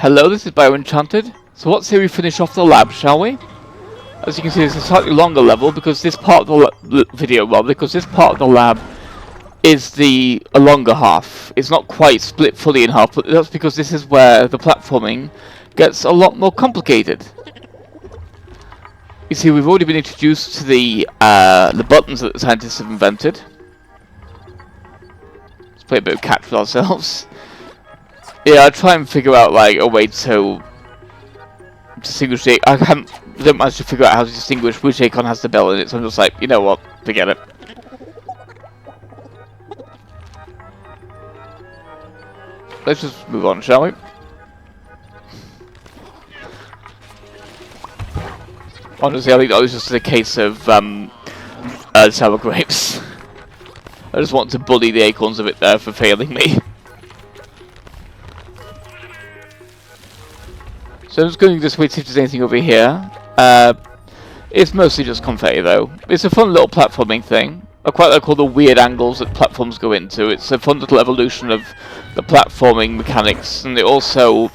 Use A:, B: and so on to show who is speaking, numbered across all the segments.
A: Hello, this is BioEnchanted. So let's say we finish off the lab, shall we? As you can see, it's a slightly longer level because this part of the video, well, because this part of the lab is a longer half. It's not quite split fully in half, but that's because this is where the platforming gets a lot more complicated. You see, we've already been introduced to the buttons that the scientists have invented. Let's play a bit of catch with ourselves. Yeah, I'll try and figure out like a way to distinguish it. I don't manage to figure out how to distinguish which icon has the bell in it, so I'm just like, you know what, forget it. Let's just move on, shall we? Honestly, I think that was just a case of sour grapes. I just want to bully the acorns of it there for failing me. So I'm just going this way to see if there's anything over here. It's mostly just confetti though. It's a fun little platforming thing. I quite like all the weird angles that platforms go into. It's a fun little evolution of the platforming mechanics, and it also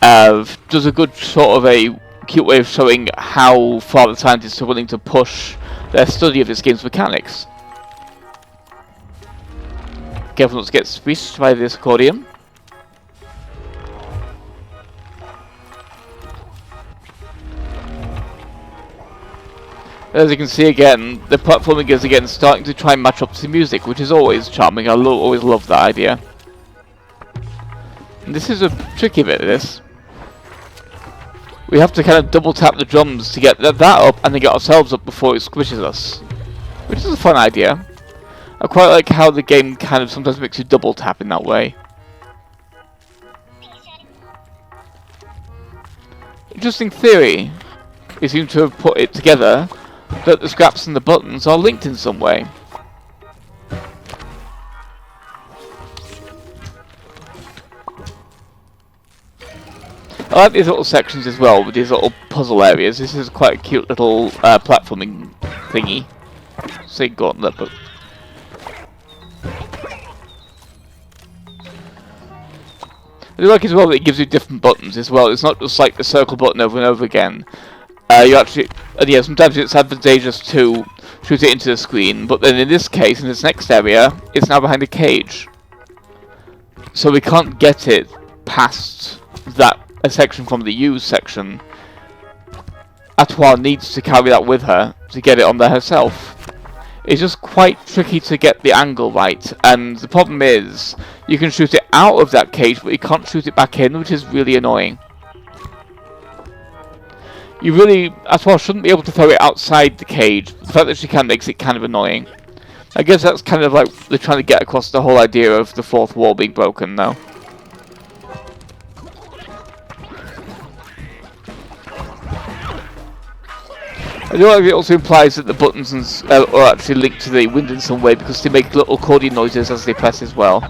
A: does a good sort of a cute way of showing how far the scientists are willing to push their study of this game's mechanics. Careful not to get squeezed by this accordion. As you can see again, the platforming is again starting to try and match up to the music, which is always charming. I always love that idea. And this is a tricky bit of this. We have to kind of double tap the drums to get that up and then get ourselves up before it squishes us. Which is a fun idea. I quite like how the game kind of sometimes makes you double tap in that way. Interesting theory. You seem to have put it together that the scraps and the buttons are linked in some way. I like these little sections as well, with these little puzzle areas. This is quite a cute little platforming thingy. Say gauntlet, but... I do like as well that it gives you different buttons as well. It's not just like the circle button over and over again. You actually, yeah, sometimes it's advantageous to shoot it into the screen, but then in this case, in this next area, it's now behind a cage. So we can't get it past that a section from the use section. Atoile needs to carry that with her to get it on there herself. It's just quite tricky to get the angle right, and the problem is, you can shoot it out of that cage, but you can't shoot it back in, which is really annoying. You really, Atoile shouldn't be able to throw it outside the cage. The fact that she can makes it kind of annoying. I guess that's kind of like they're trying to get across the whole idea of the fourth wall being broken now. I do like it also implies that the buttons are actually linked to the wind in some way because they make little accordion noises as they press as well.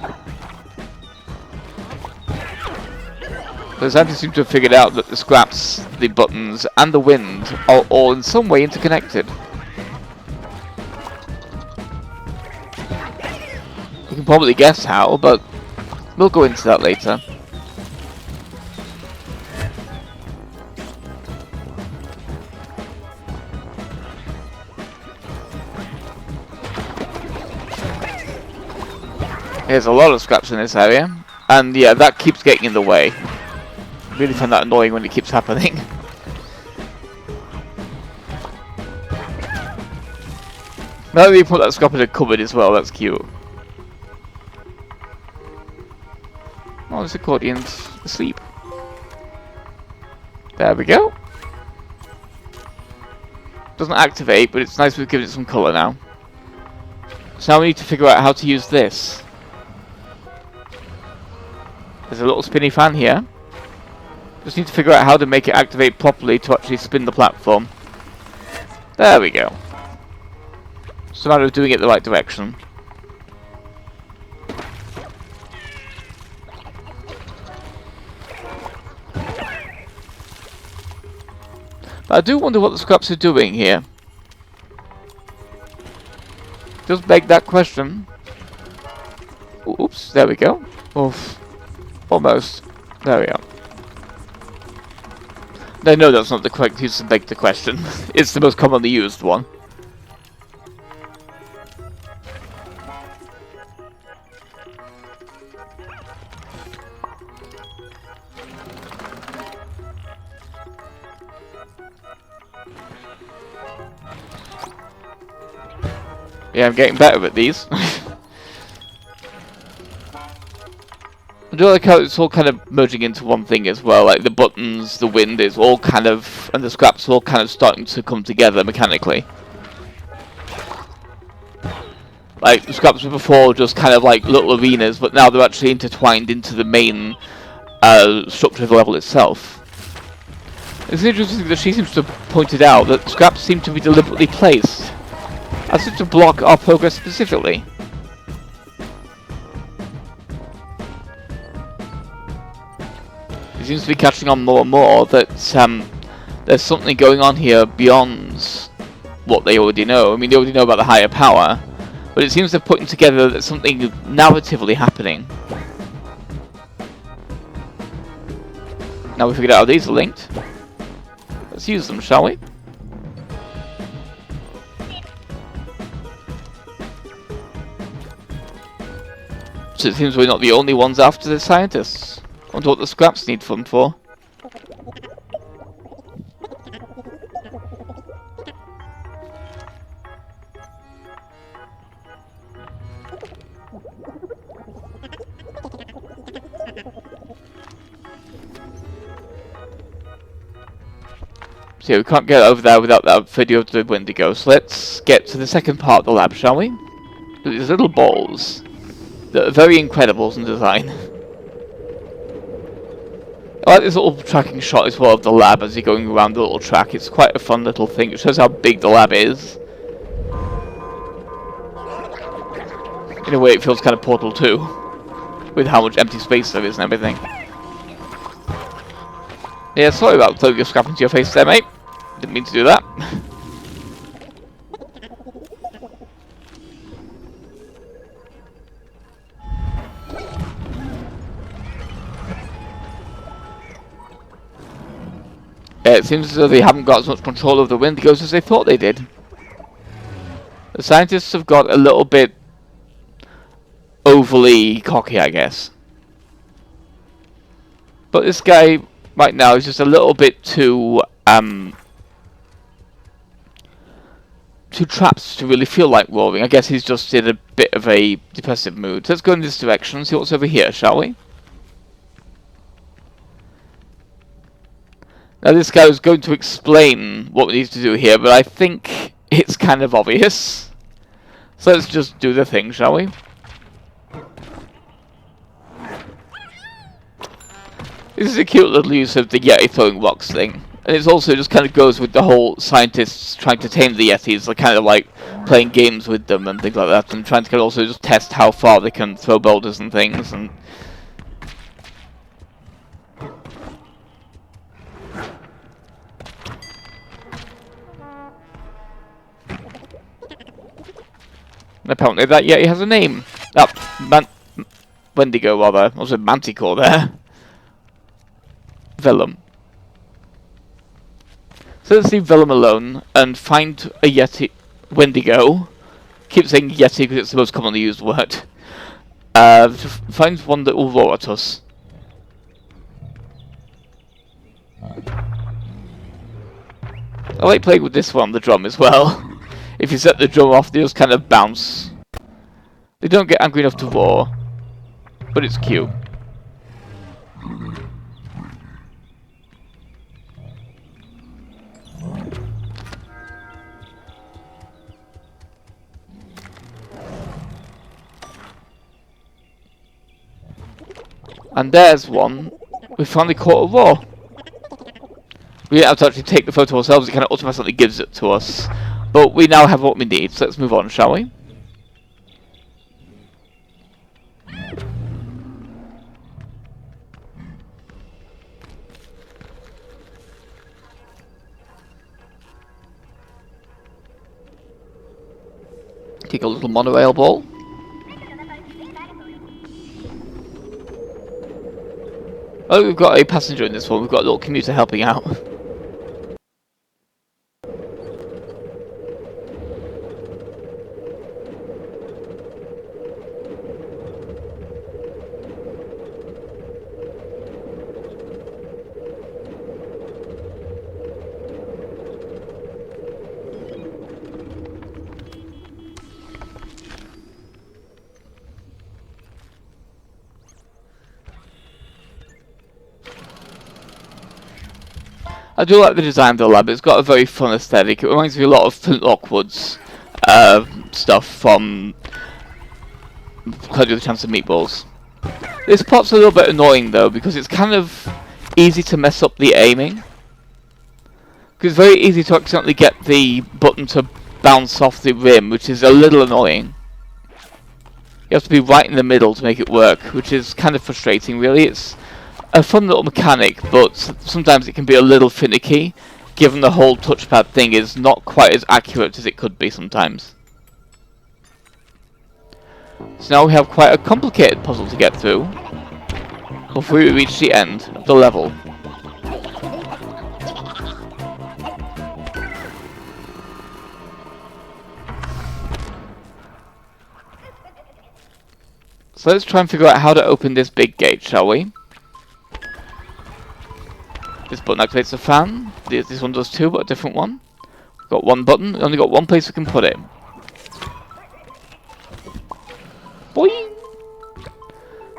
A: The scientists seem to have figured out that the scraps, the buttons, and the wind are all in some way interconnected. You can probably guess how, but we'll go into that later. There's a lot of scraps in this area, and yeah, that keeps getting in the way. I really find that annoying when it keeps happening. Now that you put that scrap in a cupboard as well, that's cute. Oh, this accordion's asleep. There we go. Doesn't activate, but it's nice we've given it some colour now. So now we need to figure out how to use this. There's a little spinny fan here. Just need to figure out how to make it activate properly to actually spin the platform. There we go. It's a matter of doing it the right direction. But I do wonder what the scraps are doing here. Just beg that question. Oops, there we go. Oof. Almost. There we are. I know that's not the correct use to make the question. It's the most commonly used one. Yeah, I'm getting better at these. I do like how it's all kind of merging into one thing as well, like the buttons, the wind is all kind of, and the scraps are all kind of starting to come together mechanically. Like, the scraps were before just kind of like little arenas, but now they're actually intertwined into the main structure of the level itself. It's interesting that she seems to have pointed out that scraps seem to be deliberately placed, as if to block our progress specifically. It seems to be catching on more and more that there's something going on here beyond what they already know. I mean, they already know about the higher power, but it seems they're putting together that something narratively happening. Now we figured out how these are linked. Let's use them, shall we? So it seems we're not the only ones after the scientists. I wonder what the scraps need them for. So yeah, we can't get over there without that video of the Wendigo. So let's get to the second part of the lab, shall we? These little balls that are very incredible in design. I like this little tracking shot as well of the lab as you're going around the little track. It's quite a fun little thing. It shows how big the lab is. In a way, it feels kind of Portal 2, with how much empty space there is and everything. Yeah, sorry about throwing your scrap into your face there, mate. Didn't mean to do that. It seems as though they haven't got as much control of the Wendigos as they thought they did. The scientists have got a little bit overly cocky, I guess. But this guy right now is just a little bit too trapped to really feel like roaring. I guess he's just in a bit of a depressive mood. Let's go in this direction and see what's over here, shall we? Now this guy was going to explain what we need to do here, but I think it's kind of obvious. So let's just do the thing, shall we? This is a cute little use of the Yeti throwing rocks thing. And it also just kind of goes with the whole scientists trying to tame the Yetis. They're kind of like playing games with them and things like that. And trying to also just test how far they can throw boulders and things. And apparently that Yeti has a name. Wendigo, rather. Also Manticore there. Vellum. So let's leave Vellum alone and find a Yeti. Wendigo. Keep saying Yeti because it's the most commonly used word. To find one that will roar at us. I like playing with this one on the drum as well. If you set the drum off, they just kind of bounce. They don't get angry enough to roar, but it's cute. And there's one. We finally caught a roar. We didn't have to actually take the photo ourselves, it kind of automatically gives it to us. But we now have what we need, so let's move on, shall we? Take a little monorail ball. Oh, we've got a passenger in this one. We've got a little commuter helping out. I do like the design of the lab. It's got a very fun aesthetic. It reminds me a lot of Flintlock Woods stuff from Cloudy with a Chance of Meatballs. This part's a little bit annoying though, because it's kind of easy to mess up the aiming. Because it's very easy to accidentally get the button to bounce off the rim, which is a little annoying. You have to be right in the middle to make it work, which is kind of frustrating really. It's a fun little mechanic, but sometimes it can be a little finicky, given the whole touchpad thing is not quite as accurate as it could be sometimes. So now we have quite a complicated puzzle to get through before we reach the end of the level. So let's try and figure out how to open this big gate, shall we? This button activates the fan. This one does too, but a different one. We've got one button, we've only got one place we can put it. Boing!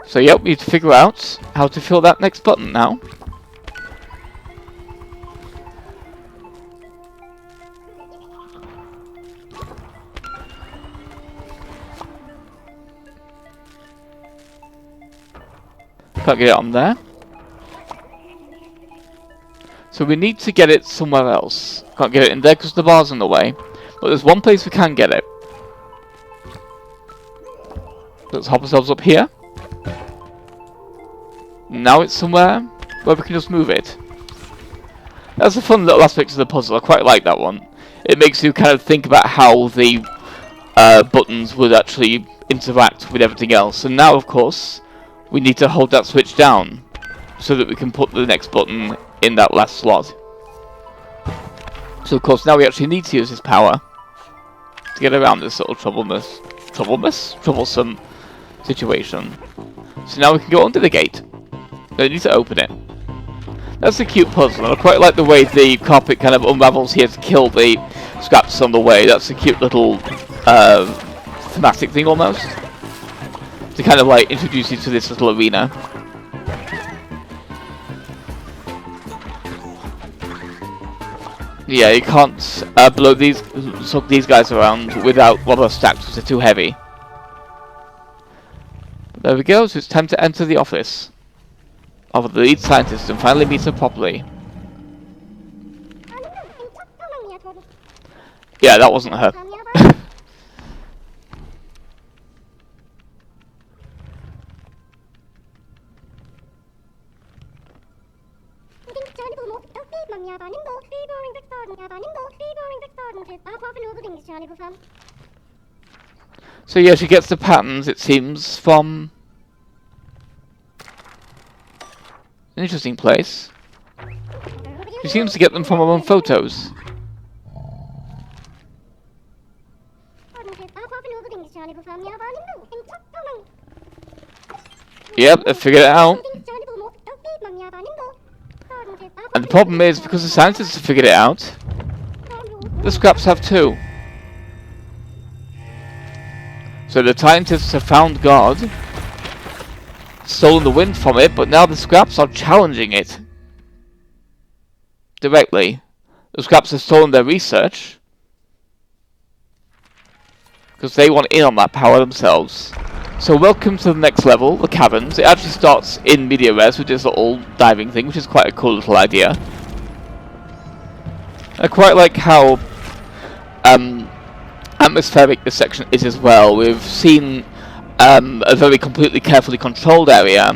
A: So yep, we need to figure out how to fill that next button now. Can't get it on there. So we need to get it somewhere else. Can't get it in there because the bar's in the way. But there's one place we can get it. Let's hop ourselves up here. Now it's somewhere where we can just move it. That's a fun little aspect of the puzzle. I quite like that one. It makes you kind of think about how the buttons would actually interact with everything else. And now, of course, we need to hold that switch down so that we can put the next button in that last slot. So of course now we actually need to use this power to get around this sort of troublesome situation. So now we can go onto the gate. We need to open it. That's a cute puzzle, and I quite like the way the carpet kind of unravels here to kill the scraps on the way. That's a cute little thematic thing almost, to kind of like introduce you to this little arena. Yeah, you can't blow these guys around without rubber stacks, because they're too heavy. There we go, so it's time to enter the office of the lead scientist and finally meet her properly. Yeah, that wasn't her. So yeah, she gets the patterns, it seems, from an interesting place. She seems to get them from her own photos. Yep, I figured it out. And the problem is, because the scientists have figured it out, the scraps have too. So the scientists have found God, stolen the wind from it, but now the scraps are challenging it directly. The scraps have stolen their research because they want in on that power themselves. So welcome to the next level, the caverns. It actually starts in media res with this little diving thing, which is quite a cool little idea. I quite like how atmospheric this section is as well. We've seen a very completely carefully controlled area,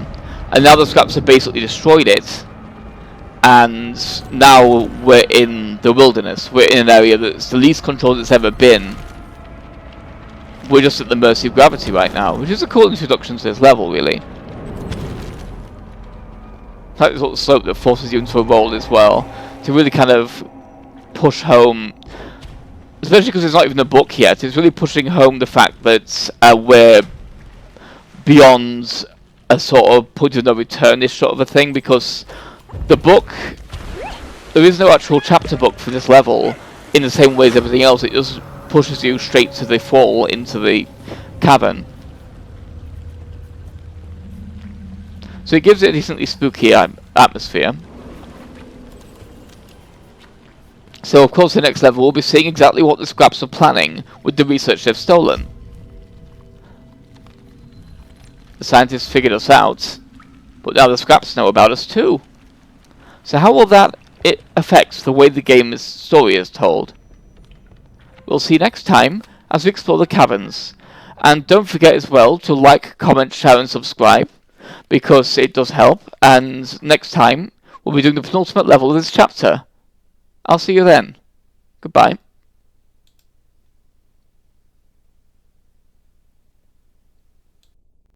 A: and now the scraps have basically destroyed it, and now we're in the wilderness. We're in an area that's the least controlled it's ever been. We're just at the mercy of gravity right now, which is a cool introduction to this level, really. Like this little slope that forces you into a roll as well, to really kind of push home, especially because it's not even a book yet, it's really pushing home the fact that we're beyond a sort of point of no return-ish sort of a thing, because the book, there is no actual chapter book for this level in the same way as everything else. It just pushes you straight to the fall into the cavern. So it gives it a decently spooky atmosphere. So of course the next level we'll be seeing exactly what the scraps are planning with the research they've stolen. The scientists figured us out, but now the scraps know about us too. So how will that affect the way the game's story is told? We'll see next time as we explore the caverns. And don't forget as well to like, comment, share and subscribe, because it does help. And next time we'll be doing the penultimate level of this chapter. I'll see you then. Goodbye.